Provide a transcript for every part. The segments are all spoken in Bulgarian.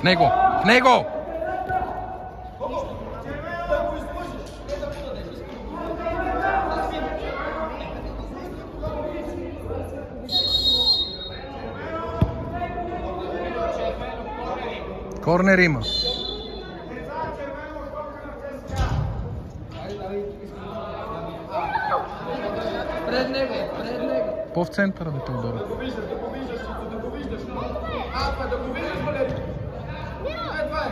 В него! В него! Корнер има. Пред него, пред него. По в центъра да те удари. Да го виждаш, да го виждаш. Да го виждаш, Валери. Това е.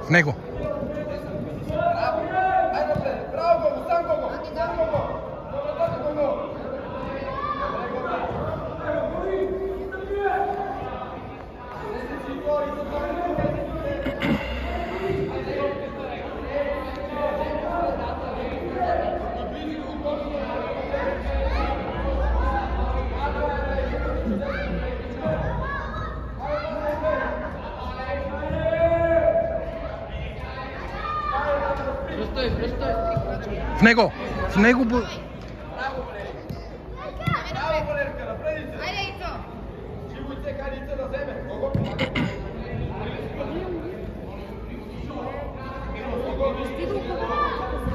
В него. В него! В него!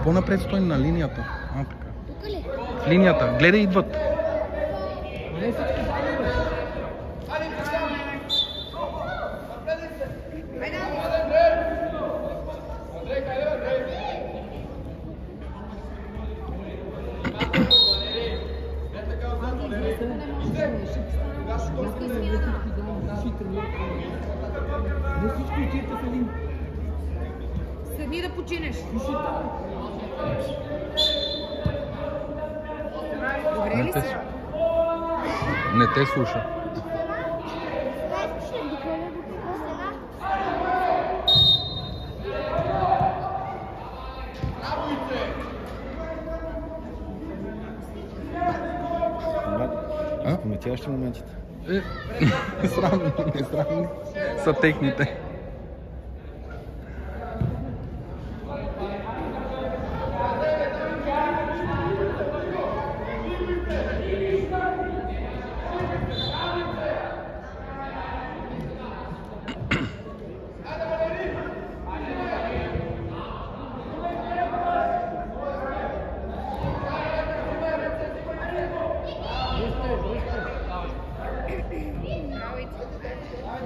По-напред стой на линията. А, така. Тук ли? В линията. Гледай, идват. Седни да починеш. Добре ли си? Не те слуша. Коментиращи моментите. Срамни, несрамни са техните.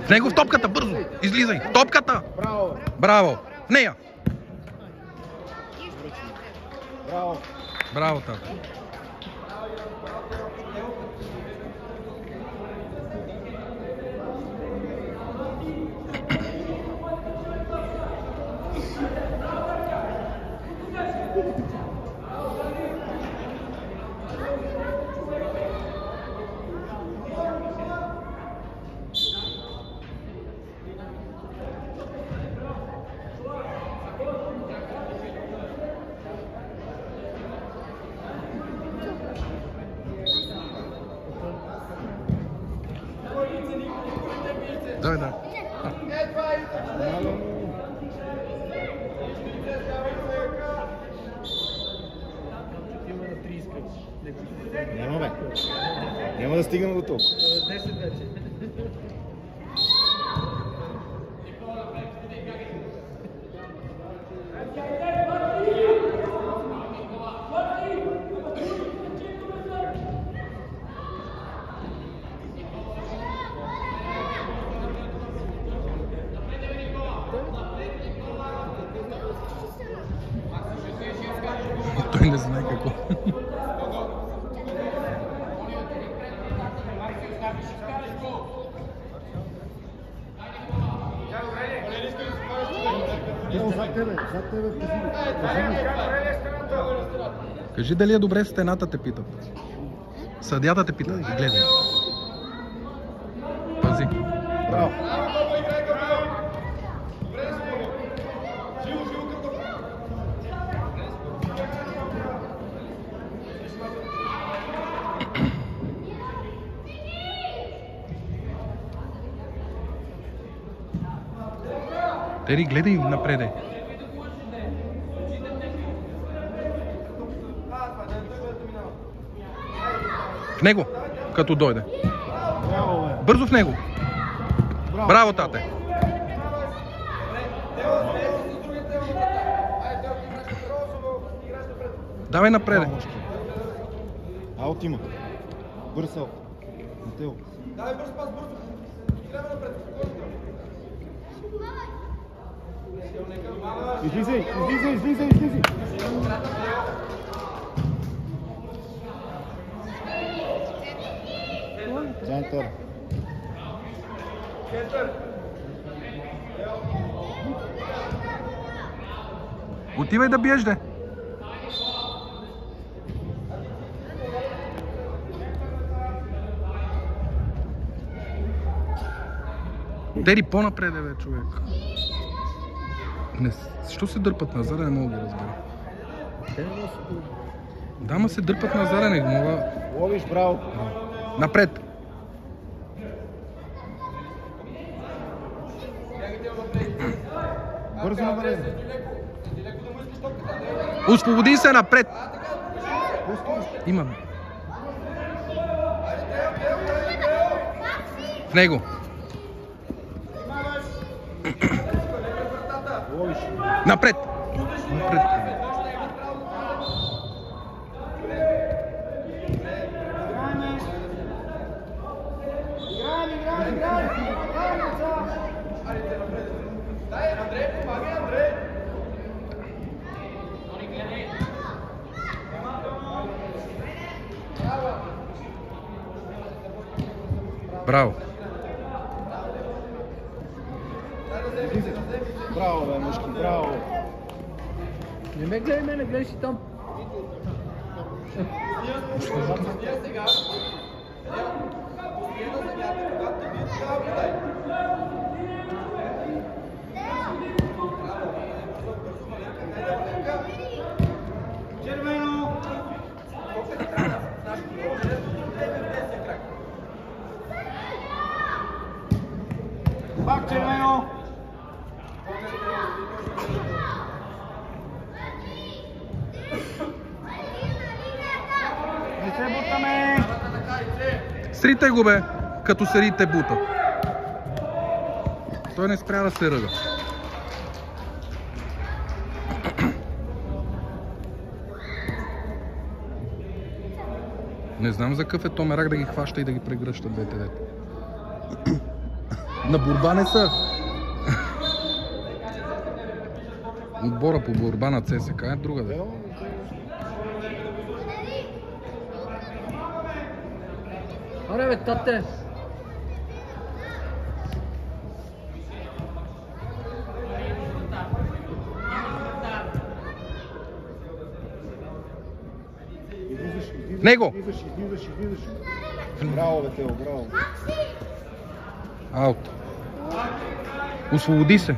В него в топката, бързо! Излизай! Топката! Браво! Браво! В нея! Браво! Браво, тата! Давай, да. Няма бе. Няма да стигнем до тук. 10 вече. Той не знае какво. Кажи дали е добре стената, те питат. Съдята те пита. Гледай. Пази. Браво. Тери, гледай напреде. В него, като дойде. Браво, бе. Бързо в него. Браво, тате. Давай напреде. Аут има. Бърз аут. Матео. Давай бърз пас, бързо. Трябва напред. Излизай, излизай, излизай, излизай. Център. Отивай да биеш, де. Тери, по-напреде, бе, човек. Не, защо се дърпат назад, не мога да разбера. Да, ма се дърпат назад, не мога. Ловиш, браво. Напред. Бързо напред. Освободи се напред. Имаме. В него. Ловиш. Напред. Напред. Браво. Браво, бе, мъжки, браво. Не ме гледай мене, гледай си там. Пак червено. Не се бутаме. Срите го, бе, като се рите бута. Той не спря да се ръга. Не знам за какъв е то мерак да ги хваща и да ги прегръща двете дете. На борба не са. Отбора по борба на ЦСКА е друга де. Аре бе, тате! Него! Излизаш. Браво, бе, Тео, браво. Аут. Освободи се.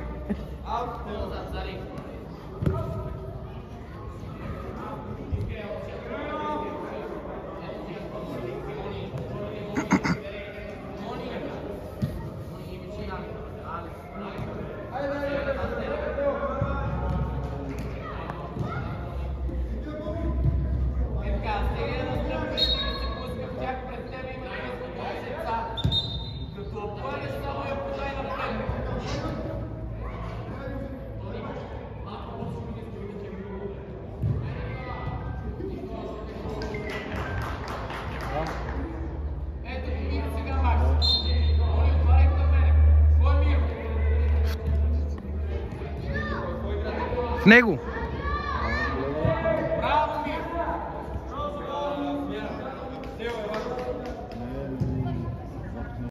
В него!